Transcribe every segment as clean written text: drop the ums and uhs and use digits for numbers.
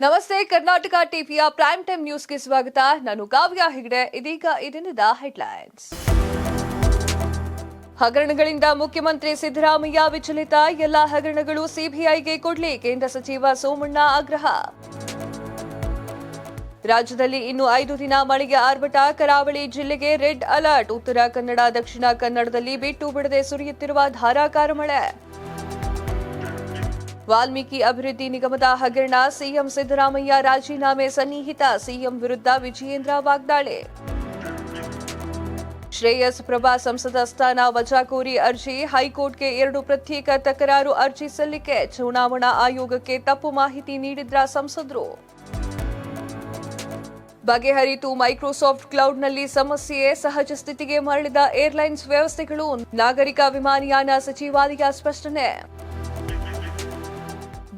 ನಮಸ್ತೆ ಕರ್ನಾಟಕ ಟಿವಿಯ prime time ನ್ಯೂಸ್ಗೆ ಸ್ವಾಗತ. ನಾನು ಕಾವ್ಯ ಹೆಗ್ಡೆ. ಇದೀಗ ದಿನದ ಹೆಡ್ಲೈನ್ಸ್. ಹಗರಣಗಳಿಂದ ಮುಖ್ಯಮಂತ್ರಿ ಸಿದ್ದರಾಮಯ್ಯ ವಿಚಲಿತ. ಎಲ್ಲ ಹಗರಣಗಳು ಸಿಬಿಐಗೆ ಕೊಡ್ಲಿ, ಕೇಂದ್ರ ಸಚಿವ ಸೋಮಣ್ಣ ಆಗ್ರಹ. ರಾಜ್ಯದಲ್ಲಿ ಇನ್ನು 5 ದಿನ ಮಳೆಗೆ ಆರ್ಭಟ. ಕರಾವಳಿ ಜಿಲ್ಲೆಗೆ ರೆಡ್ ಅಲರ್ಟ್. ಉತ್ತರ ಕನ್ನಡ, ದಕ್ಷಿಣ ಕನ್ನಡದಲ್ಲಿ ಬಿಟ್ಟು ಬಿಡದೆ ಸುರಿಯುತ್ತಿರುವ ಧಾರಾಕಾರ ಮಳೆ. ವಾಲ್ಮೀಕಿ ಅಭಿವೃದ್ಧಿ ನಿಗಮದ ಹಗರಣ. ಸಿಎಂ ಸಿದ್ದರಾಮಯ್ಯ ರಾಜೀನಾಮೆ ಸನ್ನಿಹಿತ. ಸಿಎಂ ವಿರುದ್ಧ ವಿಜಯೇಂದ್ರ ವಾಗ್ದಾಳಿ. ಶ್ರೇಯಸ್ ಪ್ರಭಾ ಸಂಸದ ಸ್ಥಾನ ವಜಾ ಕೋರಿ ಅರ್ಜಿ. ಹೈಕೋರ್ಟ್ಗೆ 2 ಪ್ರತ್ಯೇಕ ತಕರಾರು ಅರ್ಜಿ ಸಲ್ಲಿಕೆ. ಚುನಾವಣಾ ಆಯೋಗಕ್ಕೆ ತಪ್ಪು ಮಾಹಿತಿ ನೀಡಿದ್ರ ಸಂಸದರು. ಬಗೆಹರಿತು ಮೈಕ್ರೋಸಾಫ್ಟ್ ಕ್ಲೌಡ್ನಲ್ಲಿ ಸಮಸ್ಯೆ. ಸಹಜ ಸ್ಥಿತಿಗೆ ಮರಳಿದ ಏರ್ಲೈನ್ಸ್ ವ್ಯವಸ್ಥೆಗಳು. ನಾಗರಿಕ ವಿಮಾನಯಾನ ಸಚಿವಾಲಯ ಸ್ಪಷ್ಟನೆ.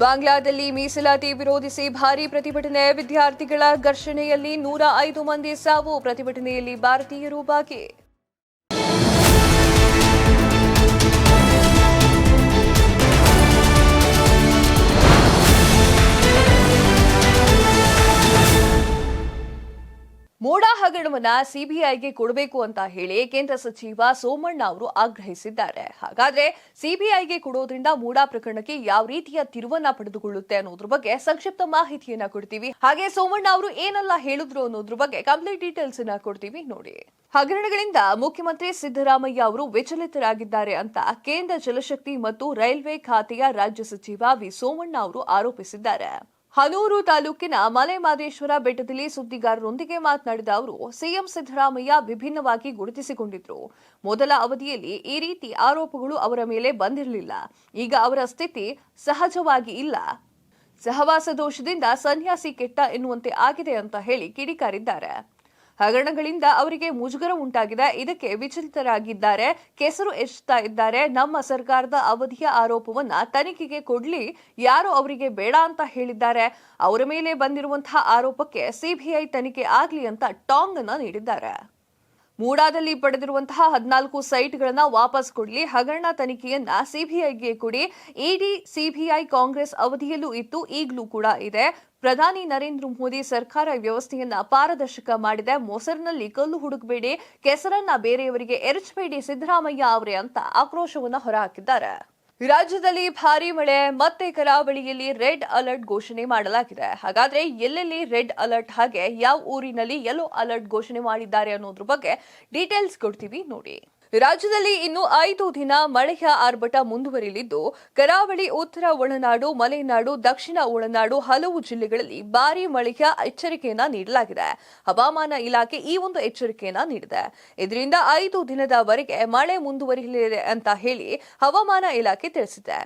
ಬಾಂಗ್ಲಾದಲ್ಲಿ ಮೀಸಲಾತಿ ವಿರೋಧಿಸಿ ಭಾರೀ ಪ್ರತಿಭಟನೆ. ವಿದ್ಯಾರ್ಥಿಗಳ ಘರ್ಷಣೆಯಲ್ಲಿ 105 ಮಂದಿ ಸಾವು. ಪ್ರತಿಭಟನೆಯಲ್ಲಿ ಭಾರತೀಯರು ಭಾಗಿ. ಮೂಡಾ ಹಗರಣವನ್ನ ಸಿಬಿಐಗೆ ಕೊಡಬೇಕು ಅಂತ ಹೇಳಿ ಕೇಂದ್ರ ಸಚಿವ ಸೋಮಣ್ಣ ಅವರು ಆಗ್ರಹಿಸಿದ್ದಾರೆ. ಹಾಗಾದ್ರೆ ಸಿಬಿಐಗೆ ಕೊಡೋದ್ರಿಂದ ಮೂಡಾ ಪ್ರಕರಣಕ್ಕೆ ಯಾವ ರೀತಿಯ ತಿರುವನ್ನ ಪಡೆದುಕೊಳ್ಳುತ್ತೆ ಅನ್ನೋದ್ರ ಬಗ್ಗೆ ಸಂಕ್ಷಿಪ್ತ ಮಾಹಿತಿಯನ್ನ ಕೊಡ್ತೀವಿ. ಹಾಗೆ ಸೋಮಣ್ಣ ಅವರು ಏನೆಲ್ಲ ಹೇಳಿದ್ರು ಅನ್ನೋದ್ರ ಬಗ್ಗೆ ಕಂಪ್ಲೀಟ್ ಡೀಟೇಲ್ಸ್ ಅನ್ನ ಕೊಡ್ತೀವಿ ನೋಡಿ. ಹಗರಣಗಳಿಂದ ಮುಖ್ಯಮಂತ್ರಿ ಸಿದ್ದರಾಮಯ್ಯ ಅವರು ವಿಚಲಿತರಾಗಿದ್ದಾರೆ ಅಂತ ಕೇಂದ್ರ ಜಲಶಕ್ತಿ ಮತ್ತು ರೈಲ್ವೆ ಖಾತೆಯ ರಾಜ್ಯ ಸಚಿವ ವಿ ಸೋಮಣ್ಣ ಅವರು ಆರೋಪಿಸಿದ್ದಾರೆ. ಹನೂರು ತಾಲೂಕಿನ ಮಲೆಮಹದೇಶ್ವರ ಬೆಟ್ಟದಲ್ಲಿ ಸುದ್ದಿಗಾರರೊಂದಿಗೆ ಮಾತನಾಡಿದ ಅವರು, ಸಿಎಂ ಸಿದ್ದರಾಮಯ್ಯ ವಿಭಿನ್ನವಾಗಿ ಗುರುತಿಸಿಕೊಂಡಿದ್ರು. ಮೊದಲ ಅವಧಿಯಲ್ಲಿ ಈ ರೀತಿ ಆರೋಪಗಳು ಅವರ ಮೇಲೆ ಬಂದಿರಲಿಲ್ಲ. ಈಗ ಅವರ ಸ್ಥಿತಿ ಸಹಜವಾಗಿ ಇಲ್ಲ. ಸಹವಾಸ ದೋಷದಿಂದ ಸನ್ಯಾಸಿ ಕೆಟ್ಟ ಎನ್ನುವಂತೆ ಆಗಿದೆ ಅಂತ ಹೇಳಿ ಕಿಡಿಕಾರಿದ್ದಾರೆ. ಹಗರಣಗಳಿಂದ ಅವರಿಗೆ ಮುಜುಗರ ಉಂಟಾಗಿದೆ. ಇದಕ್ಕೆ ವಿಚಲಿತರಾಗಿದ್ದಾರೆ. ಕೆಸರು ಎಚ್ಚುತ್ತಾ ಇದ್ದಾರೆ. ನಮ್ಮ ಸರ್ಕಾರದ ಅವಧಿಯ ಆರೋಪವನ್ನ ತನಿಖೆಗೆ ಕೊಡ್ಲಿ, ಯಾರು ಅವರಿಗೆ ಬೇಡ ಅಂತ ಹೇಳಿದ್ದಾರೆ. ಅವರ ಮೇಲೆ ಬಂದಿರುವಂತಹ ಆರೋಪಕ್ಕೆ ಸಿಬಿಐ ತನಿಖೆ ಆಗ್ಲಿ ಅಂತ ಟಾಂಗ್ ಅನ್ನ ನೀಡಿದ್ದಾರೆ. ಮೂಡಾದಲ್ಲಿ ಪಡೆದಿರುವಂತಹ 14 ಸೈಟ್ಗಳನ್ನ ವಾಪಸ್ ಕೊಡ್ಲಿ, ಹಗರಣ ತನಿಖೆಯನ್ನ ಸಿಬಿಐಗೆ ಕೊಡಿ. ಇಡಿ ಸಿಬಿಐ ಕಾಂಗ್ರೆಸ್ ಅವಧಿಯಲ್ಲೂ ಇತ್ತು, ಈಗಲೂ ಕೂಡ ಇದೆ. ಪ್ರಧಾನಿ ನರೇಂದ್ರ ಮೋದಿ ಸರ್ಕಾರ ವ್ಯವಸ್ಥೆಯನ್ನ ಪಾರದರ್ಶಕ ಮಾಡಿದೆ. ಮೊಸರಿನಲ್ಲಿ ಕಲ್ಲು ಹುಡುಕಬೇಡಿ, ಕೆಸರನ್ನ ಬೇರೆಯವರಿಗೆ ಎರಚಬೇಡಿ ಸಿದ್ದರಾಮಯ್ಯ ಅವರೇ ಅಂತ ಆಕ್ರೋಶವನ್ನ ಹೊರಹಾಕಿದ್ದಾರೆ. ರಾಜ್ಯದಲ್ಲಿ ಭಾರೀ ಮಳೆ. ಮತ್ತೆ ಕರಾವಳಿಯಲ್ಲಿ ರೆಡ್ ಅಲರ್ಟ್ ಘೋಷಣೆ ಮಾಡಲಾಗಿದೆ. ಹಾಗಾದ್ರೆ ಎಲ್ಲೆಲ್ಲಿ ರೆಡ್ ಅಲರ್ಟ್, ಹಾಗೆ ಯಾವ ಊರಿನಲ್ಲಿ ಯೆಲ್ಲೋ ಅಲರ್ಟ್ ಘೋಷಣೆ ಮಾಡಿದ್ದಾರೆ ಅನ್ನೋದ್ರ ಬಗ್ಗೆ ಡೀಟೇಲ್ಸ್ ಕೊಡ್ತೀವಿ ನೋಡಿ. ರಾಜ್ಯದಲ್ಲಿ ಇನ್ನು 5 ದಿನ ಮಳೆಯ ಆರ್ಭಟ ಮುಂದುವರಿಯಲಿದ್ದು, ಕರಾವಳಿ, ಉತ್ತರ ಒಳನಾಡು, ಮಲೆನಾಡು, ದಕ್ಷಿಣ ಒಳನಾಡು ಹಲವು ಜಿಲ್ಲೆಗಳಲ್ಲಿ ಭಾರೀ ಮಳೆಯ ಎಚ್ಚರಿಕೆಯನ್ನ ನೀಡಲಾಗಿದೆ. ಹವಾಮಾನ ಇಲಾಖೆ ಈ ಒಂದು ಎಚ್ಚರಿಕೆಯನ್ನ ನೀಡಿದೆ. ಇದರಿಂದ 5 ದಿನದವರೆಗೆ ಮಳೆ ಮುಂದುವರಿಯಲಿದೆ ಅಂತ ಹೇಳಿ ಹವಾಮಾನ ಇಲಾಖೆ ತಿಳಿಸಿದೆ.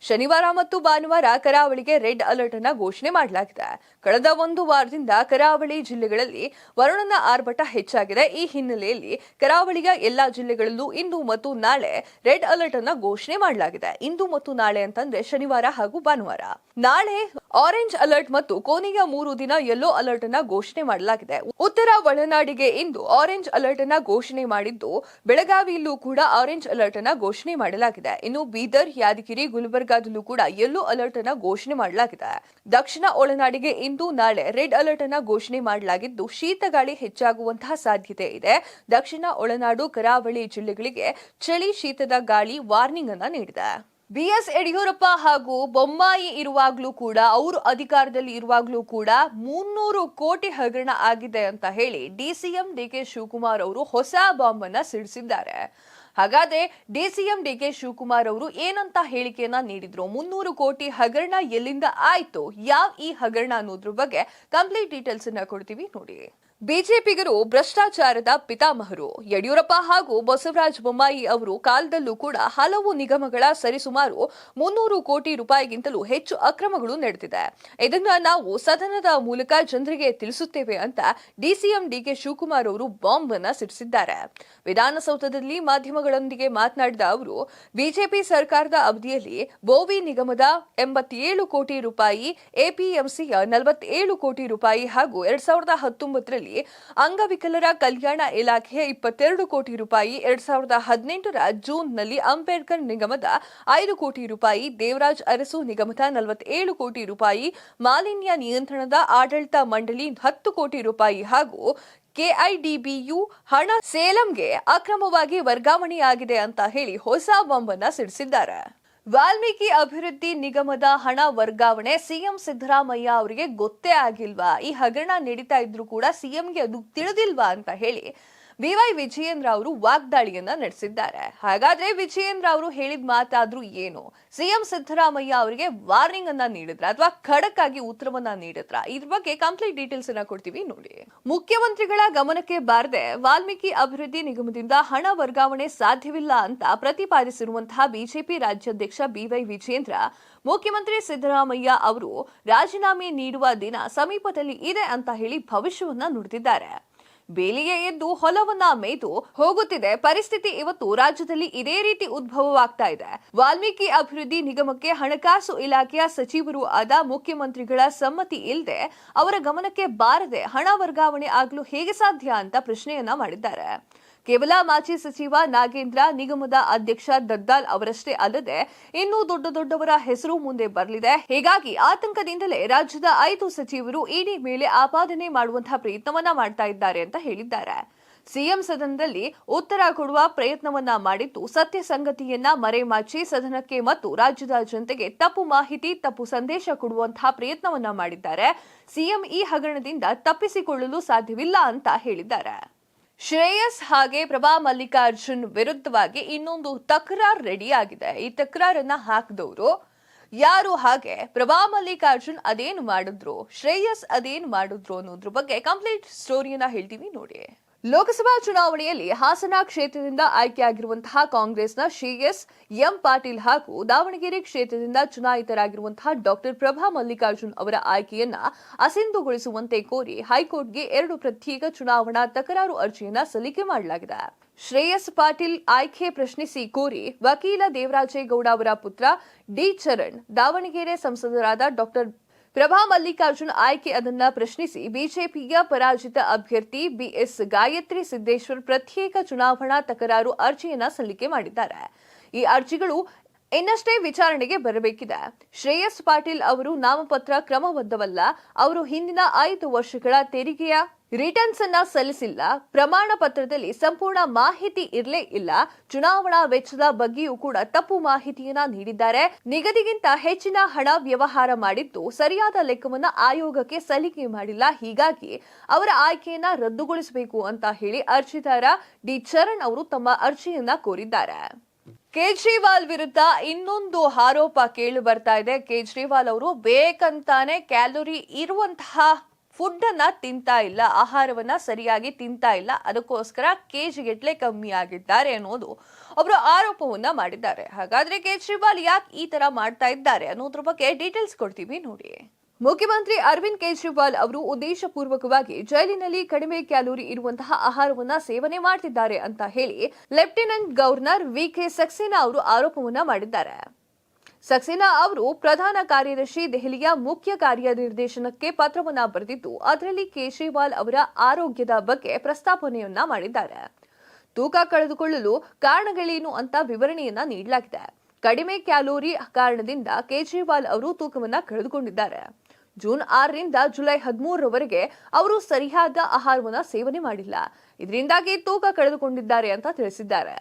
ಶನಿವಾರ ಮತ್ತು ಭಾನುವಾರ ಕರಾವಳಿಗೆ ರೆಡ್ ಅಲರ್ಟ್ ಅನ್ನ ಘೋಷಣೆ ಮಾಡಲಾಗಿದೆ. ಕಳೆದ 1 ವಾರದಿಂದ ಕರಾವಳಿ ಜಿಲ್ಲೆಗಳಲ್ಲಿ ವರುಣನ ಆರ್ಭಟ ಹೆಚ್ಚಾಗಿದೆ. ಈ ಹಿನ್ನೆಲೆಯಲ್ಲಿ ಕರಾವಳಿಯ ಎಲ್ಲಾ ಜಿಲ್ಲೆಗಳಲ್ಲೂ ಇಂದು ಮತ್ತು ನಾಳೆ ರೆಡ್ ಅಲರ್ಟ್ ಅನ್ನ ಘೋಷಣೆ ಮಾಡಲಾಗಿದೆ. ಇಂದು ಮತ್ತು ನಾಳೆ ಅಂತಂದ್ರೆ ಶನಿವಾರ ಹಾಗೂ ಭಾನುವಾರ. ನಾಳೆ ಆರೆಂಜ್ ಅಲರ್ಟ್ ಮತ್ತು ಕೊನೆಯ 3 ದಿನ ಯೆಲ್ಲೋ ಅಲರ್ಟ್ ಅನ್ನ ಘೋಷಣೆ ಮಾಡಲಾಗಿದೆ. ಉತ್ತರ ಒಳನಾಡಿಗೆ ಇಂದು ಆರೆಂಜ್ ಅಲರ್ಟ್ ಅನ್ನ ಘೋಷಣೆ ಮಾಡಿದ್ದು, ಬೆಳಗಾವಿಯಲ್ಲೂ ಕೂಡ ಆರೆಂಜ್ ಅಲರ್ಟ್ ಅನ್ನ ಘೋಷಣೆ ಮಾಡಲಾಗಿದೆ. ಇನ್ನು ಬೀದರ್, ಯಾದಗಿರಿ, ಗುಲ್ಬರ್ಗಾದಲ್ಲೂ ಕೂಡ ಯೆಲ್ಲೋ ಅಲರ್ಟ್ ಅನ್ನ ಘೋಷಣೆ ಮಾಡಲಾಗಿದೆ. ದಕ್ಷಿಣ ಒಳನಾಡಿಗೆ ಇಂದು ನಾಳೆ ರೆಡ್ ಅಲರ್ಟ್ ಅನ್ನ ಘೋಷಣೆ ಮಾಡಲಾಗಿದ್ದು, ಶೀತಗಾಳಿ ಹೆಚ್ಚಾಗುವಂತಹ ಸಾಧ್ಯತೆ ಇದೆ. ದಕ್ಷಿಣ ಒಳನಾಡು, ಕರಾವಳಿ ಜಿಲ್ಲೆಗಳಿಗೆ ಚಳಿ, ಶೀತದ ಗಾಳಿ ವಾರ್ನಿಂಗ್ ಅನ್ನ ನೀಡಿದೆ. ಬಿಎಸ್ ಯಡಿಯೂರಪ್ಪ ಹಾಗೂ ಬೊಮ್ಮಾಯಿ ಇರುವಾಗಲೂ ಕೂಡ, ಅವರು ಅಧಿಕಾರದಲ್ಲಿ ಇರುವಾಗಲೂ ಕೂಡ 300 ಕೋಟಿ ಹಗರಣ ಆಗಿದೆ ಅಂತ ಹೇಳಿ ಡಿಸಿಎಂ ಡಿಕೆ ಶಿವಕುಮಾರ್ ಅವರು ಹೊಸ ಬಾಂಬ್ ಅನ್ನ ಸಿಡಿಸಿದ್ದಾರೆ. ಹಾಗಾದ್ರೆ ಡಿಸಿಎಂ ಡಿಕೆ ಶಿವಕುಮಾರ್ ಅವರು ಏನಂತ ಹೇಳಿಕೆಯನ್ನ ನೀಡಿದ್ರು? 300 ಕೋಟಿ ಹಗರಣ ಎಲ್ಲಿಂದ ಆಯ್ತು? ಯಾವ ಈ ಹಗರಣ ಅನ್ನೋದ್ರ ಬಗ್ಗೆ ಕಂಪ್ಲೀಟ್ ಡೀಟೇಲ್ಸ್ ಅನ್ನ ಕೊಡ್ತೀವಿ ನೋಡಿ. ಬಿಜೆಪಿಗರು ಭ್ರಷ್ಟಾಚಾರದ ಪಿತಾಮಹರು. ಯಡಿಯೂರಪ್ಪ ಹಾಗೂ ಬಸವರಾಜ ಬೊಮ್ಮಾಯಿ ಅವರು ಕಾಲದಲ್ಲೂ ಕೂಡ ಹಲವು ನಿಗಮಗಳ ಸರಿಸುಮಾರು 300 ಕೋಟಿ ರೂಪಾಯಿಗಿಂತಲೂ ಹೆಚ್ಚು ಅಕ್ರಮಗಳು ನಡೆದಿದೆ. ಇದನ್ನ ನಾವು ಸದನದ ಮೂಲಕ ಜನರಿಗೆ ತಿಳಿಸುತ್ತೇವೆ ಅಂತ ಡಿಸಿಎಂ ಡಿಕೆ ಶಿವಕುಮಾರ್ ಅವರು ಬಾಂಬ್ ಅನ್ನ ಸಿಡಿಸಿದ್ದಾರೆ. ವಿಧಾನಸೌಧದಲ್ಲಿ ಮಾಧ್ಯಮಗಳೊಂದಿಗೆ ಮಾತನಾಡಿದ ಅವರು, ಬಿಜೆಪಿ ಸರ್ಕಾರದ ಅವಧಿಯಲ್ಲಿ ಬೋವಿ ನಿಗಮದ 87 ಕೋಟಿ ರೂಪಾಯಿ, ಎಪಿಎಂಸಿಯ 47 ಕೋಟಿ ರೂಪಾಯಿ ಹಾಗೂ 2019ರಲ್ಲಿ ನಿಗಮದಲ್ಲಿ ಅಂಗವಿಕಲರ ಕಲ್ಯಾಣ ಇಲಾಖೆ 22 ಕೋಟಿ ರೂಪಾಯಿ, 2018ರ ಜೂನ್ನಲ್ಲಿ ಅಂಬೇಡ್ಕರ್ ನಿಗಮದ 5 ಕೋಟಿ ರೂಪಾಯಿ, ದೇವರಾಜ್ ಅರಸು ನಿಗಮದ 47 ಕೋಟಿ ರೂಪಾಯಿ, ಮಾಲಿನ್ಯ ನಿಯಂತ್ರಣದ ಆಡಳಿತ ಮಂಡಳಿ 10 ಕೋಟಿ ರೂಪಾಯಿ ಹಾಗೂ ಕೆಐಡಿಬಿಯು ಹಣ ಸೇಲಂಗೆ ಅಕ್ರಮವಾಗಿ ವರ್ಗಾವಣೆಯಾಗಿದೆ ಅಂತ ಹೇಳಿ ಹೊಸ ಬಾಂಬನ್ನ ಸಿಡಿಸಿದ್ದಾರೆ. ವಾಲ್ಮೀಕಿ ಅಭಿವೃದ್ಧಿ ನಿಗಮದ ಹಣ ವರ್ಗಾವಣೆ ಸಿಎಂ ಸಿದ್ದರಾಮಯ್ಯ ಅವರಿಗೆ ಗೊತ್ತೇ ಆಗಿಲ್ವಾ? ಈ ಹಗರಣ ನಡೀತಾ ಇದ್ರು ಕೂಡ ಸಿಎಂಗೆ ಅದು ತಿಳಿದಿಲ್ವಾ ಅಂತ ಹೇಳಿ ಬಿವೈ ವಿಜಯೇಂದ್ರ ಅವರು ವಾಗ್ದಾಳಿಯನ್ನ ನಡೆಸಿದ್ದಾರೆ. ಹಾಗಾದ್ರೆ ವಿಜಯೇಂದ್ರ ಅವರು ಹೇಳಿದ ಮಾತಾದ್ರೂ ಏನು? ಸಿಎಂ ಸಿದ್ದರಾಮಯ್ಯ ಅವರಿಗೆ ವಾರ್ನಿಂಗ್ ಅನ್ನ ನೀಡಿದ್ರ ಅಥವಾ ಖಡಕ್ ಆಗಿ ಉತ್ತರವನ್ನ ನೀಡಿದ್ರ? ಇದ್ರ ಬಗ್ಗೆ ಕಂಪ್ಲೀಟ್ ಡೀಟೇಲ್ಸ್ ಅನ್ನ ಕೊಡ್ತೀವಿ ನೋಡಿ. ಮುಖ್ಯಮಂತ್ರಿಗಳ ಗಮನಕ್ಕೆ ಬಾರದೆ ವಾಲ್ಮೀಕಿ ಅಭಿವೃದ್ಧಿ ನಿಗಮದಿಂದ ಹಣ ವರ್ಗಾವಣೆ ಸಾಧ್ಯವಿಲ್ಲ ಅಂತ ಪ್ರತಿಪಾದಿಸಿರುವಂತಹ ಬಿಜೆಪಿ ರಾಜ್ಯಾಧ್ಯಕ್ಷ ಬಿವೈ ವಿಜಯೇಂದ್ರ ಮುಖ್ಯಮಂತ್ರಿ ಸಿದ್ದರಾಮಯ್ಯ ಅವರು ರಾಜೀನಾಮೆ ನೀಡುವ ದಿನ ಸಮೀಪದಲ್ಲಿ ಇದೆ ಅಂತ ಹೇಳಿ ಭವಿಷ್ಯವನ್ನ ನುಡಿದಿದ್ದಾರೆ. ಬೇಲಿಗೆ ಎದ್ದು ಹೊಲವನ್ನ ಮೇಯ್ದು ಹೋಗುತ್ತಿದೆ ಪರಿಸ್ಥಿತಿ. ಇವತ್ತು ರಾಜ್ಯದಲ್ಲಿ ಇದೇ ರೀತಿ ಉದ್ಭವವಾಗ್ತಾ ಇದೆ. ವಾಲ್ಮೀಕಿ ಅಭಿವೃದ್ಧಿ ನಿಗಮಕ್ಕೆ ಹಣಕಾಸು ಇಲಾಖೆಯ ಸಚಿವರು ಆದ ಮುಖ್ಯಮಂತ್ರಿಗಳ ಸಮ್ಮತಿ ಇಲ್ಲದೆ ಅವರ ಗಮನಕ್ಕೆ ಬಾರದೆ ಹಣ ವರ್ಗಾವಣೆ ಆಗಲು ಹೇಗೆ ಸಾಧ್ಯ ಅಂತ ಪ್ರಶ್ನೆಯನ್ನ ಮಾಡಿದ್ದಾರೆ. ಕೇವಲ ಮಾಜಿ ಸಚಿವ ನಾಗೇಂದ್ರ, ನಿಗಮದ ಅಧ್ಯಕ್ಷ ದದ್ದಾಲ್ ಅವರಷ್ಟೇ ಅಲ್ಲದೆ ಇನ್ನೂ ದೊಡ್ಡವರ ಹೆಸರು ಮುಂದೆ ಬರಲಿದೆ. ಹೀಗಾಗಿ ಆತಂಕದಿಂದಲೇ ರಾಜ್ಯದ 5 ಸಚಿವರು ಇಡಿ ಮೇಲೆ ಆಪಾದನೆ ಮಾಡುವಂತಹ ಪ್ರಯತ್ನವನ್ನ ಮಾಡ್ತಾ ಇದ್ದಾರೆ ಅಂತ ಹೇಳಿದ್ದಾರೆ. ಸಿಎಂ ಸದನದಲ್ಲಿ ಉತ್ತರ ಕೊಡುವ ಪ್ರಯತ್ನವನ್ನ ಮಾಡಿದ್ದು ಸತ್ಯ ಸಂಗತಿಯನ್ನ ಮರೆಮಾಚಿ ಸದನಕ್ಕೆ ಮತ್ತು ರಾಜ್ಯದ ಜನತೆಗೆ ತಪ್ಪು ಮಾಹಿತಿ, ತಪ್ಪು ಸಂದೇಶ ಕೊಡುವಂತಹ ಪ್ರಯತ್ನವನ್ನ ಮಾಡಿದ್ದಾರೆ. ಸಿಎಂ ಈ ಹಗರಣದಿಂದ ತಪ್ಪಿಸಿಕೊಳ್ಳಲು ಸಾಧ್ಯವಿಲ್ಲ ಅಂತ ಹೇಳಿದ್ದಾರೆ. ಶ್ರೇಯಸ್ ಹಾಗೆ ಪ್ರಭಾ ಮಲ್ಲಿಕಾರ್ಜುನ್ ವಿರುದ್ಧವಾಗಿ ಇನ್ನೊಂದು ತಕರಾರ್ ರೆಡಿ ಆಗಿದೆ. ಈ ತಕರಾರನ್ನ ಹಾಕಿದವರು ಯಾರು, ಹಾಗೆ ಪ್ರಭಾ ಮಲ್ಲಿಕಾರ್ಜುನ್ ಅದೇನು ಮಾಡಿದ್ರು, ಶ್ರೇಯಸ್ ಅದೇನು ಮಾಡಿದ್ರು ಅನ್ನೋದ್ರ ಬಗ್ಗೆ ಕಂಪ್ಲೀಟ್ ಸ್ಟೋರಿಯನ್ನ ಹೇಳ್ತೀವಿ ನೋಡಿ. ಲೋಕಸಭಾ ಚುನಾವಣೆಯಲ್ಲಿ ಹಾಸನ ಕ್ಷೇತ್ರದಿಂದ ಆಯ್ಕೆಯಾಗಿರುವಂತಹ ಕಾಂಗ್ರೆಸ್ನ ಶ್ರೇಯಸ್ ಎಂ ಪಾಟೀಲ್ ಹಾಗೂ ದಾವಣಗೆರೆ ಕ್ಷೇತ್ರದಿಂದ ಚುನಾಯಿತರಾಗಿರುವಂತಹ ಡಾಕ್ಟರ್ ಪ್ರಭಾ ಮಲ್ಲಿಕಾರ್ಜುನ್ ಅವರ ಆಯ್ಕೆಯನ್ನ ಅಸಿಂಧುಗೊಳಿಸುವಂತೆ ಕೋರಿ ಹೈಕೋರ್ಟ್ಗೆ 2 ಪ್ರತ್ಯೇಕ ಚುನಾವಣಾ ತಕರಾರು ಅರ್ಜಿಯನ್ನ ಸಲ್ಲಿಕೆ ಮಾಡಲಾಗಿದೆ. ಶ್ರೇಯಸ್ ಪಾಟೀಲ್ ಆಯ್ಕೆ ಪ್ರಶ್ನಿಸಿ ಕೋರಿ ವಕೀಲ ದೇವರಾಜೇಗೌಡ ಅವರ ಪುತ್ರ ಡಿ ಚರಣ್, ದಾವಣಗೆರೆ ಸಂಸದರಾದ ಡಾಕ್ಟರ್ ಪ್ರಭಾ ಮಲ್ಲಿಕಾರ್ಜುನ್ ಆಯ್ಕೆ ಅದನ್ನ ಪ್ರಶ್ನಿಸಿ ಬಿಜೆಪಿಯ ಪರಾಜಿತ ಅಭ್ಯರ್ಥಿ ಬಿಎಸ್ ಗಾಯತ್ರಿ ಸಿದ್ದೇಶ್ವರ್ ಪ್ರತ್ಯೇಕ ಚುನಾವಣಾ ತಕರಾರು ಅರ್ಜಿಯನ್ನ ಸಲ್ಲಿಕೆ ಮಾಡಿದ್ದಾರೆ. ಈ ಅರ್ಜಿಗಳು ಇನ್ನಷ್ಟೇ ವಿಚಾರಣೆಗೆ ಬರಬೇಕಿದೆ. ಶ್ರೇಯಸ್ ಪಾಟೀಲ್ ಅವರು ನಾಮಪತ್ರ ಕ್ರಮಬದ್ಧವಲ್ಲ, ಅವರು ಹಿಂದಿನ 5 ವರ್ಷಗಳ ತೆರಿಗೆಯ ರಿಟರ್ನ್ಸ್ ಅನ್ನ ಸಲ್ಲಿಸಿಲ್ಲ, ಪ್ರಮಾಣ ಪತ್ರದಲ್ಲಿ ಸಂಪೂರ್ಣ ಮಾಹಿತಿ ಇರಲೇ ಇಲ್ಲ, ಚುನಾವಣಾ ವೆಚ್ಚದ ಬಗ್ಗೆಯೂ ಕೂಡ ತಪ್ಪು ಮಾಹಿತಿಯನ್ನ ನೀಡಿದ್ದಾರೆ, ನಿಗದಿಗಿಂತ ಹೆಚ್ಚಿನ ಹಣ ವ್ಯವಹಾರ ಮಾಡಿದ್ದು ಸರಿಯಾದ ಲೆಕ್ಕವನ್ನ ಆಯೋಗಕ್ಕೆ ಸಲ್ಲಿಕೆ ಮಾಡಿಲ್ಲ, ಹೀಗಾಗಿ ಅವರ ಆಯ್ಕೆಯನ್ನ ರದ್ದುಗೊಳಿಸಬೇಕು ಅಂತ ಹೇಳಿ ಅರ್ಜಿದಾರ ಡಿ ಚರಣ್ ಅವರು ತಮ್ಮ ಅರ್ಜಿಯನ್ನ ಕೋರಿದ್ದಾರೆ. ಕೇಜ್ರಿವಾಲ್ ವಿರುದ್ಧ ಇನ್ನೊಂದು ಆರೋಪ ಕೇಳಿ ಬರ್ತಾ ಇದೆ. ಕೇಜ್ರಿವಾಲ್ ಅವರು ಬೇಕಂತಾನೆ ಕ್ಯಾಲೋರಿ ಇರುವಂತಹ ಫುಡ್ ಅನ್ನ ತಿಂತಾ ಇಲ್ಲ, ಆಹಾರವನ್ನ ಸರಿಯಾಗಿ ತಿಂತಾ ಇಲ್ಲ, ಅದಕ್ಕೋಸ್ಕರ ಕೆಜಿಗಟ್ಟಲೆ ಕಮ್ಮಿ ಆಗಿದ್ದಾರೆ ಅನ್ನೋದು ಒಬ್ರು ಆರೋಪವನ್ನ ಮಾಡಿದ್ದಾರೆ. ಹಾಗಾದ್ರೆ ಕೇಜ್ರಿವಾಲ್ ಯಾಕೆ ಈ ತರ ಮಾಡ್ತಾ ಇದ್ದಾರೆ ಅನ್ನೋದ್ರ ಬಗ್ಗೆ ಡೀಟೇಲ್ಸ್ ಕೊಡ್ತೀವಿ ನೋಡಿ. ಮುಖ್ಯಮಂತ್ರಿ ಅರವಿಂದ್ ಕೇಜ್ರಿವಾಲ್ ಅವರು ಉದ್ದೇಶಪೂರ್ವಕವಾಗಿ ಜೈಲಿನಲ್ಲಿ ಕಡಿಮೆ ಕ್ಯಾಲೋರಿ ಇರುವಂತಹ ಆಹಾರವನ್ನ ಸೇವನೆ ಮಾಡ್ತಿದ್ದಾರೆ ಅಂತ ಹೇಳಿ ಲೆಫ್ಟಿನೆಂಟ್ ಗವರ್ನರ್ ವಿಕೆ ಸಕ್ಸೇನಾ ಅವರು ಆರೋಪವನ್ನ ಮಾಡಿದ್ದಾರೆ. ಸಕ್ಸೇನಾ ಅವರು ಪ್ರಧಾನ ಕಾರ್ಯದರ್ಶಿ ದೆಹಲಿಯ ಮುಖ್ಯ ಕಾರ್ಯನಿರ್ದೇಶನಕ್ಕೆ ಪತ್ರವನ್ನ ಬರೆದಿದ್ದು ಅದರಲ್ಲಿ ಕೇಜ್ರಿವಾಲ್ ಅವರ ಆರೋಗ್ಯದ ಬಗ್ಗೆ ಪ್ರಸ್ತಾಪನೆಯನ್ನ ಮಾಡಿದ್ದಾರೆ. ತೂಕ ಕಳೆದುಕೊಳ್ಳಲು ಕಾರಣಗಳೇನು ಅಂತ ವಿವರಣೆಯನ್ನ ನೀಡಲಾಗಿದೆ. ಕಡಿಮೆ ಕ್ಯಾಲೋರಿ ಕಾರಣದಿಂದ ಕೇಜ್ರಿವಾಲ್ ಅವರು ತೂಕವನ್ನ ಕಳೆದುಕೊಂಡಿದ್ದಾರೆ. ಜೂನ್ 6ರಿಂದ ಜುಲೈ 13ರವರೆಗೆ ಅವರು ಸರಿಯಾದ ಆಹಾರವನ್ನ ಸೇವನೆ ಮಾಡಿಲ್ಲ, ಇದರಿಂದಾಗಿ ತೂಕ ಕಳೆದುಕೊಂಡಿದ್ದಾರೆ ಅಂತ ತಿಳಿಸಿದ್ದಾರೆ.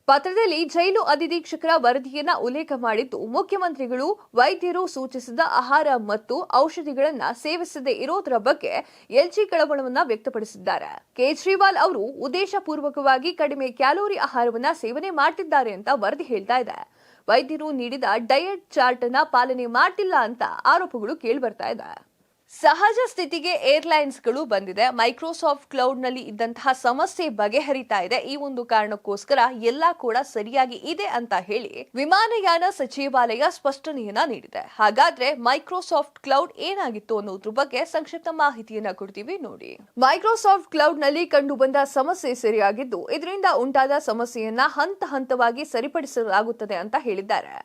ಪತ್ರದಲ್ಲಿ ಜೈಲು ಅಧೀಕ್ಷಕರ ವರದಿಯನ್ನ ಉಲ್ಲೇಖ ಮಾಡಿದ್ದು ಮುಖ್ಯಮಂತ್ರಿಗಳು ವೈದ್ಯರು ಸೂಚಿಸಿದ ಆಹಾರ ಮತ್ತು ಔಷಧಿಗಳನ್ನ ಸೇವಿಸದೇ ಇರೋದರ ಬಗ್ಗೆ ಎಲ್ಜಿ ಕಳವಳವನ್ನ ವ್ಯಕ್ತಪಡಿಸಿದ್ದಾರೆ. ಕೇಜ್ರಿವಾಲ್ ಅವರು ಉದ್ದೇಶಪೂರ್ವಕವಾಗಿ ಕಡಿಮೆ ಕ್ಯಾಲೋರಿ ಆಹಾರವನ್ನ ಸೇವನೆ ಮಾಡ್ತಿದ್ದಾರೆ ಅಂತ ವರದಿ ಹೇಳ್ತಾ ಇದೆ. ವೈದ್ಯರು ನೀಡಿದ ಡಯಟ್ ಚಾರ್ಟ್ ಅನ್ನ ಪಾಲನೆ ಮಾಡ್ತಿಲ್ಲ ಅಂತ ಆರೋಪಗಳು ಕೇಳಿಬರ್ತಾ ಇದೆ. ಸಹಜ ಸ್ಥಿತಿಗೆ ಏರ್ಲೈನ್ಸ್ಗಳು ಬಂದಿದೆ. ಮೈಕ್ರೋಸಾಫ್ಟ್ ಕ್ಲೌಡ್ ನಲ್ಲಿ ಇದ್ದಂತಹ ಸಮಸ್ಯೆ ಬಗೆಹರಿತಾ ಇದೆ. ಈ ಒಂದು ಕಾರಣಕ್ಕೋಸ್ಕರ ಎಲ್ಲಾ ಕೂಡ ಸರಿಯಾಗಿ ಇದೆ ಅಂತ ಹೇಳಿ ವಿಮಾನಯಾನ ಸಚಿವಾಲಯ ಸ್ಪಷ್ಟನೆಯನ್ನ ನೀಡಿದೆ. ಹಾಗಾದ್ರೆ ಮೈಕ್ರೋಸಾಫ್ಟ್ ಕ್ಲೌಡ್ ಏನಾಗಿತ್ತು ಅನ್ನೋದ್ರ ಬಗ್ಗೆ ಸಂಕ್ಷಿಪ್ತ ಮಾಹಿತಿಯನ್ನ ಕೊಡ್ತೀವಿ ನೋಡಿ. ಮೈಕ್ರೋಸಾಫ್ಟ್ ಕ್ಲೌಡ್ ನಲ್ಲಿ ಕಂಡು ಬಂದ ಸಮಸ್ಯೆ ಸರಿಯಾಗಿದ್ದು ಇದರಿಂದ ಉಂಟಾದ ಸಮಸ್ಯೆಯನ್ನ ಹಂತ ಹಂತವಾಗಿ ಸರಿಪಡಿಸಲಾಗುತ್ತದೆ ಅಂತ ಹೇಳಿದ್ದಾರೆ.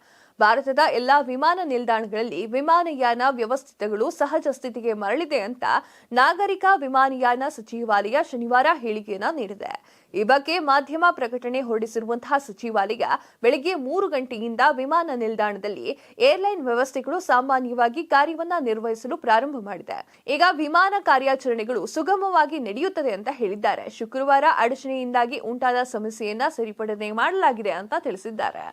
ಭಾರತದ ಎಲ್ಲಾ ವಿಮಾನ ನಿಲ್ದಾಣಗಳಲ್ಲಿ ವಿಮಾನಯಾನ ವ್ಯವಸ್ಥೆಗಳು ಸಹಜ ಸ್ಥಿತಿಗೆ ಮರಳಿದೆ ಅಂತ ನಾಗರಿಕ ವಿಮಾನಯಾನ ಸಚಿವಾಲಯ ಶನಿವಾರ ಹೇಳಿಕೆಯನ್ನ ನೀಡಿದೆ. ಈ ಬಗ್ಗೆ ಮಾಧ್ಯಮ ಪ್ರಕಟಣೆ ಹೊರಡಿಸಿರುವಂತಹ ಸಚಿವಾಲಯ ಬೆಳಗ್ಗೆ 3 ಗಂಟೆಯಿಂದ ವಿಮಾನ ನಿಲ್ದಾಣದಲ್ಲಿ ಏರ್ಲೈನ್ ವ್ಯವಸ್ಥೆಗಳು ಸಾಮಾನ್ಯವಾಗಿ ಕಾರ್ಯವನ್ನ ನಿರ್ವಹಿಸಲು ಪ್ರಾರಂಭ ಮಾಡಿದೆ. ಈಗ ವಿಮಾನ ಕಾರ್ಯಾಚರಣೆಗಳು ಸುಗಮವಾಗಿ ನಡೆಯುತ್ತದೆ ಅಂತ ಹೇಳಿದ್ದಾರೆ. ಶುಕ್ರವಾರ ಅಡಚಣೆಯಿಂದಾಗಿ ಉಂಟಾದ ಸಮಸ್ಯೆಯನ್ನ ಸರಿಪಡನೆ ಮಾಡಲಾಗಿದೆ ಅಂತ ತಿಳಿಸಿದ್ದಾರೆ.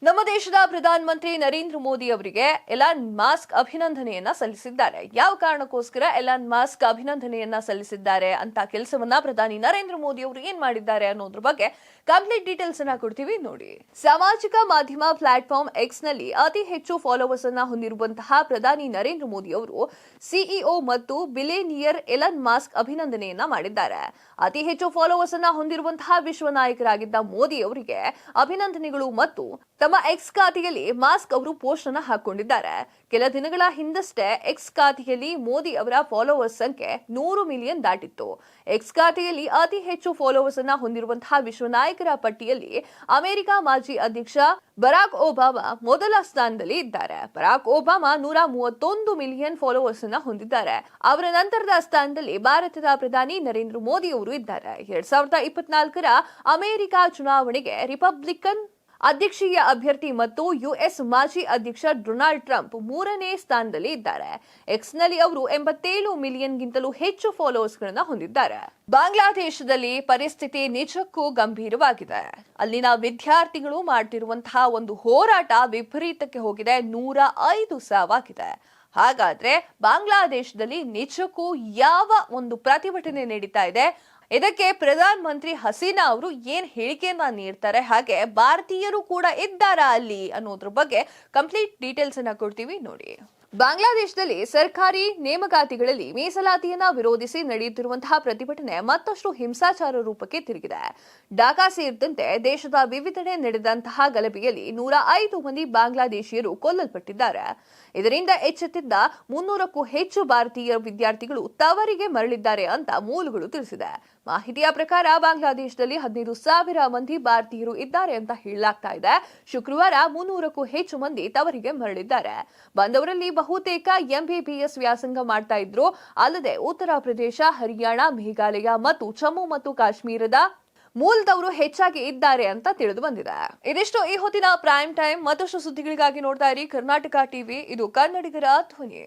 ನಮ್ಮ ದೇಶದ ಪ್ರಧಾನಮಂತ್ರಿ ನರೇಂದ್ರ ಮೋದಿ ಅವರಿಗೆ ಎಲಾನ್ ಮಾಸ್ಕ್ ಅಭಿನಂದನೆಯನ್ನ ಸಲ್ಲಿಸಿದ್ದಾರೆ. ಯಾವ ಕಾರಣಕ್ಕೋಸ್ಕರ ಎಲಾನ್ ಮಾಸ್ಕ್ ಅಭಿನಂದನೆಯನ್ನ ಸಲ್ಲಿಸಿದ್ದಾರೆ ಅಂತ ಕೆಲಸವನ್ನ ಪ್ರಧಾನಿ ನರೇಂದ್ರ ಮೋದಿ ಅವರು ಏನ್ ಮಾಡಿದ್ದಾರೆ ಅನ್ನೋದ್ರ ಬಗ್ಗೆ ಕಂಪ್ಲೀಟ್ ಡೀಟೇಲ್ಸ್ ಅನ್ನ ಕೊಡ್ತೀವಿ ನೋಡಿ. ಸಾಮಾಜಿಕ ಮಾಧ್ಯಮ ಪ್ಲಾಟ್ಫಾರ್ಮ್ ಎಕ್ಸ್ ನಲ್ಲಿ ಅತಿ ಹೆಚ್ಚು ಫಾಲೋವರ್ಸ್ ಅನ್ನ ಹೊಂದಿರುವಂತಹ ಪ್ರಧಾನಿ ನರೇಂದ್ರ ಮೋದಿ ಅವರು ಸಿಇಒ ಮತ್ತು ಬಿಲಿಯನಿಯರ್ ಎಲಾನ್ ಮಾಸ್ಕ್ ಅಭಿನಂದನೆಯನ್ನ ಮಾಡಿದ್ದಾರೆ. ಅತಿ ಹೆಚ್ಚು ಫಾಲೋವರ್ಸ್ ಅನ್ನ ಹೊಂದಿರುವಂತಹ ವಿಶ್ವ ನಾಯಕರಾಗಿದ್ದ ಮೋದಿ ಅವರಿಗೆ ಅಭಿನಂದನೆಗಳು ಮತ್ತು ತಮ್ಮ ಎಕ್ಸ್ ಖಾತೆಯಲ್ಲಿ ಮಾಸ್ಕ್ ಅವರು ಪೋಸ್ಟ್ ಅನ್ನ ಹಾಕೊಂಡಿದ್ದಾರೆ. ಕೆಲ ದಿನಗಳ ಹಿಂದಷ್ಟೇ ಎಕ್ಸ್ ಖಾತೆಯಲ್ಲಿ ಮೋದಿ ಅವರ ಫಾಲೋವರ್ಸ್ ಸಂಖ್ಯೆ 100 ಮಿಲಿಯನ್ ದಾಟಿತ್ತು. ಎಕ್ಸ್ ಖಾತೆಯಲ್ಲಿ ಅತಿ ಹೆಚ್ಚು ಫಾಲೋವರ್ಸ್ ಅನ್ನ ಹೊಂದಿರುವಂತಹ ವಿಶ್ವ ನಾಯಕರ ಪಟ್ಟಿಯಲ್ಲಿ ಅಮೆರಿಕ ಮಾಜಿ ಅಧ್ಯಕ್ಷ ಬರಾಕ್ ಒಬಾಮಾ ಮೊದಲ ಸ್ಥಾನದಲ್ಲಿ ಇದ್ದಾರೆ. ಬರಾಕ್ ಒಬಾಮಾ 131 ಮಿಲಿಯನ್ ಫಾಲೋವರ್ಸ್ ಅನ್ನ ಹೊಂದಿದ್ದಾರೆ. ಅವರ ನಂತರದ ಸ್ಥಾನದಲ್ಲಿ ಭಾರತದ ಪ್ರಧಾನಿ ನರೇಂದ್ರ ಮೋದಿ ಅವರು ಇದ್ದಾರೆ. 2024ರ ಅಮೆರಿಕ ಚುನಾವಣೆಗೆ ರಿಪಬ್ಲಿಕನ್ ಅಧ್ಯಕ್ಷೀಯ ಅಭ್ಯರ್ಥಿ ಮತ್ತು ಯುಎಸ್ ಮಾಜಿ ಅಧ್ಯಕ್ಷ ಡೊನಾಲ್ಡ್ ಟ್ರಂಪ್ 3ನೇ ಸ್ಥಾನದಲ್ಲಿ ಇದ್ದಾರೆ. ಎಕ್ಸ್ ನಲ್ಲಿ ಅವರು 87 ಮಿಲಿಯನ್ಗಿಂತಲೂ ಹೆಚ್ಚು ಫಾಲೋವರ್ಸ್ ಗಳನ್ನ ಹೊಂದಿದ್ದಾರೆ. ಬಾಂಗ್ಲಾದೇಶದಲ್ಲಿ ಪರಿಸ್ಥಿತಿ ನಿಜಕ್ಕೂ ಗಂಭೀರವಾಗಿದೆ. ಅಲ್ಲಿನ ವಿದ್ಯಾರ್ಥಿಗಳು ಮಾಡ್ತಿರುವಂತಹ ಒಂದು ಹೋರಾಟ ವಿಪರೀತಕ್ಕೆ ಹೋಗಿದೆ. 105 ಸಾವಾಗಿದೆ. ಹಾಗಾದ್ರೆ ಬಾಂಗ್ಲಾದೇಶದಲ್ಲಿ ನಿಜಕ್ಕೂ ಯಾವ ಒಂದು ಪ್ರತಿಭಟನೆ ನಡೀತಾ ಇದೆ, ಇದಕ್ಕೆ ಪ್ರಧಾನ ಮಂತ್ರಿ ಹಸೀನಾ ಅವರು ಏನ್ ಹೇಳಿಕೆಯನ್ನ ನೀಡ್ತಾರೆ, ಹಾಗೆ ಭಾರತೀಯರು ಕೂಡ ಇದ್ದಾರಾ ಅಲ್ಲಿ ಅನ್ನೋದ್ರ ಬಗ್ಗೆ ಕಂಪ್ಲೀಟ್ ಡೀಟೇಲ್ಸ್ ಅನ್ನ ಕೊಡ್ತೀವಿ ನೋಡಿ. ಬಾಂಗ್ಲಾದೇಶದಲ್ಲಿ ಸರ್ಕಾರಿ ನೇಮಕಾತಿಗಳಲ್ಲಿ ಮೀಸಲಾತಿಯನ್ನ ವಿರೋಧಿಸಿ ನಡೆಯುತ್ತಿರುವಂತಹ ಪ್ರತಿಭಟನೆ ಮತ್ತಷ್ಟು ಹಿಂಸಾಚಾರ ರೂಪಕ್ಕೆ ತಿರುಗಿದೆ. ಢಾಕಾ ಸೇರಿದಂತೆ ದೇಶದ ವಿವಿಧೆಡೆ ನಡೆದಂತಹ ಗಲಭೆಯಲ್ಲಿ 105 ಮಂದಿ ಬಾಂಗ್ಲಾದೇಶಿಯರು ಕೊಲ್ಲಲ್ಪಟ್ಟಿದ್ದಾರೆ. ಇದರಿಂದ ಎಚ್ಚೆತ್ತಿದ್ದ 300ಕ್ಕೂ ಹೆಚ್ಚು ಭಾರತೀಯ ವಿದ್ಯಾರ್ಥಿಗಳು ತವರಿಗೆ ಮರಳಿದ್ದಾರೆ ಅಂತ ಮೂಲಗಳು ತಿಳಿಸಿದೆ. ಮಾಹಿತಿಯ ಪ್ರಕಾರ ಬಾಂಗ್ಲಾದೇಶದಲ್ಲಿ 15,000 ಮಂದಿ ಭಾರತೀಯರು ಇದ್ದಾರೆ ಅಂತ ಹೇಳಲಾಗ್ತಾ ಇದೆ. ಶುಕ್ರವಾರ 300ಕ್ಕೂ ಹೆಚ್ಚು ಮಂದಿ ತವರಿಗೆ ಮರಳಿದ್ದಾರೆ. ಬಂದವರಲ್ಲಿ ಬಹುತೇಕ ಎಂಬಿಬಿಎಸ್ ವ್ಯಾಸಂಗ ಮಾಡ್ತಾ ಇದ್ರು. ಅಲ್ಲದೆ ಉತ್ತರ ಪ್ರದೇಶ, ಹರಿಯಾಣ, ಮೇಘಾಲಯ ಮತ್ತು ಜಮ್ಮು ಮತ್ತು ಕಾಶ್ಮೀರದ ಮೂಲದವರು ಹೆಚ್ಚಾಗಿ ಇದ್ದಾರೆ ಅಂತ ತಿಳಿದು ಬಂದಿದೆ. ಇದಿಷ್ಟು ಈ ಹೊತ್ತಿನ ಪ್ರೈಮ್ ಟೈಮ್. ಮತ್ತಷ್ಟು ಸುದ್ದಿಗಳಿಗಾಗಿ ನೋಡ್ತಾ ಇರಿ ಕರ್ನಾಟಕ ಟಿವಿ. ಇದು ಕನ್ನಡಿಗರ ಧ್ವನಿ.